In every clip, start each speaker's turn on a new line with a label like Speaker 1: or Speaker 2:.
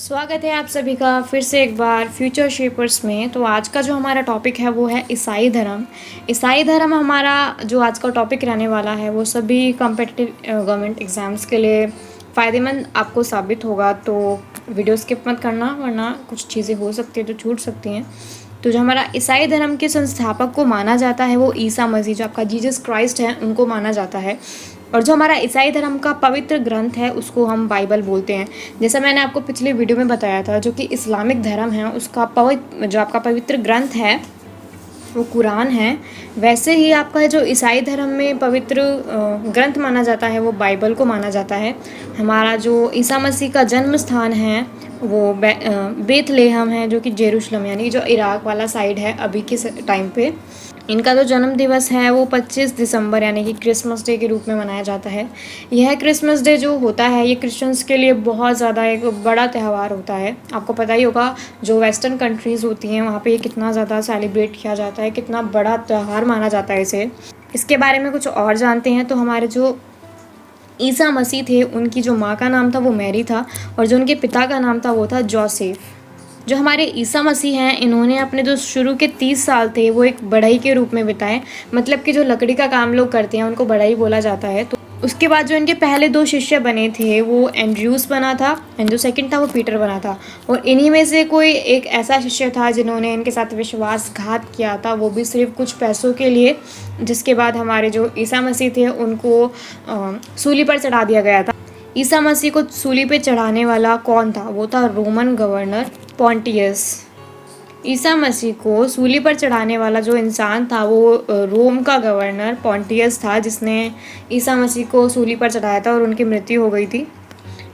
Speaker 1: स्वागत है आप सभी का फिर से एक बार फ्यूचर शेपर्स में। तो आज का जो हमारा टॉपिक है वो है ईसाई धर्म। ईसाई धर्म हमारा जो आज का टॉपिक रहने वाला है वो सभी कॉम्पिटिटिव गवर्नमेंट एग्ज़ाम्स के लिए फ़ायदेमंद आपको साबित होगा। तो वीडियो स्किप मत करना वरना कुछ चीज़ें हो सकती है जो छूट सकती हैं। तो जो हमारा ईसाई धर्म के संस्थापक को माना जाता है वो ईसा मसीह, जो आपका जीसस क्राइस्ट है, उनको माना जाता है। और जो हमारा ईसाई धर्म का पवित्र ग्रंथ है उसको हम बाइबल बोलते हैं। जैसा मैंने आपको पिछले वीडियो में बताया था, जो कि इस्लामिक धर्म है उसका जो आपका पवित्र ग्रंथ है वो कुरान है, वैसे ही आपका जो ईसाई धर्म में पवित्र ग्रंथ माना जाता है वो बाइबल को माना जाता है। हमारा जो ईसा मसीह का जन्म स्थान है वो बेथलेहम है, जो कि जेरूशलम यानी जो इराक वाला साइड है अभी के टाइम पे। इनका जो जन्म दिवस है वो 25 दिसंबर यानी कि क्रिसमस डे के रूप में मनाया जाता है। यह क्रिसमस डे जो होता है ये क्रिश्चियंस के लिए बहुत ज़्यादा एक बड़ा त्यौहार होता है। आपको पता ही होगा जो वेस्टर्न कंट्रीज़ होती हैं वहाँ पे ये कितना ज़्यादा सेलिब्रेट किया जाता है, कितना बड़ा त्यौहार माना जाता है इसे। इसके बारे में कुछ और जानते हैं तो हमारे जो ईसा मसीह थे उनकी जो माँ का नाम था वो मैरी था और जो उनके पिता का नाम था वो था जोसेफ। जो हमारे ईसा मसीह हैं इन्होंने अपने जो शुरू के 30 साल थे वो एक बढ़ई के रूप में बिताए। मतलब कि जो लकड़ी का काम लोग करते हैं उनको बढ़ई बोला जाता है। तो उसके बाद जो इनके पहले 2 शिष्य बने थे वो एंड्रयूस बना था एंड जो सेकंड था वो पीटर बना था। और इन्हीं में से कोई एक ऐसा शिष्य था जिन्होंने इनके साथ विश्वासघात किया था, वो भी सिर्फ कुछ पैसों के लिए। जिसके बाद हमारे जो ईसा मसीह थे उनको सूली पर चढ़ा दिया गया था। ईसा मसीह को सूली पे चढ़ाने वाला कौन था? वो था Roman governor Pontius. Isa Masih को सूली पर चढ़ाने वाला जो इंसान था वो रोम का गवर्नर पॉन्टियस था, जिसने ईसा मसीह को सूली पर चढ़ाया था और उनकी मृत्यु हो गई थी।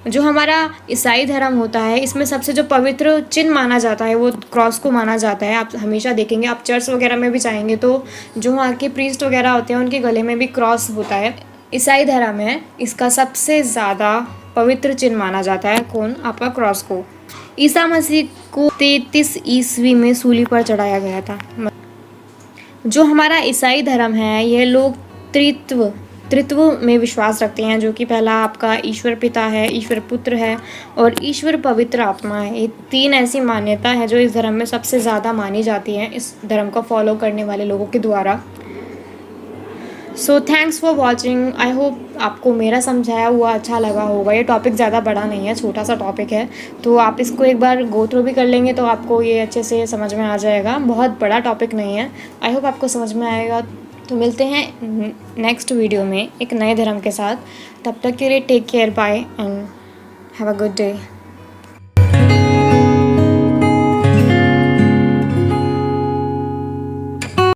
Speaker 1: जो हमारा ईसाई धर्म होता है इसमें सबसे जो पवित्र चिन्ह माना जाता है वो क्रॉस को माना जाता है। आप हमेशा देखेंगे, आप चर्च वगैरह में भी जाएंगे तो जो वहाँ के प्रीस्ट वगैरह होते हैं उनके गले में भी क्रॉस होता है। ईसाई धर्म है इसका सबसे ज़्यादा पवित्र चिन्ह माना जाता है कौन? आपका क्रॉस को। ईसा मसीह को 33 ईस्वी में सूली पर चढ़ाया गया था। जो हमारा ईसाई धर्म है यह लोग त्रित्व में विश्वास रखते हैं, जो कि पहला आपका ईश्वर पिता है, ईश्वर पुत्र है और ईश्वर पवित्र आत्मा है। ये 3 ऐसी मान्यता है जो इस धर्म में सबसे ज़्यादा मानी जाती हैं इस धर्म को फॉलो करने वाले लोगों के द्वारा। So thanks for watching. I hope आपको मेरा समझाया हुआ अच्छा लगा होगा। ये टॉपिक ज़्यादा बड़ा नहीं है, छोटा सा टॉपिक है, तो आप इसको एक बार गो थ्रू भी कर लेंगे तो आपको ये अच्छे से समझ में आ जाएगा। बहुत बड़ा टॉपिक नहीं है, आई होप आपको समझ में आएगा। तो मिलते हैं नेक्स्ट वीडियो में एक नए धर्म के साथ। तब तक के लिए take care, bye and have a good day.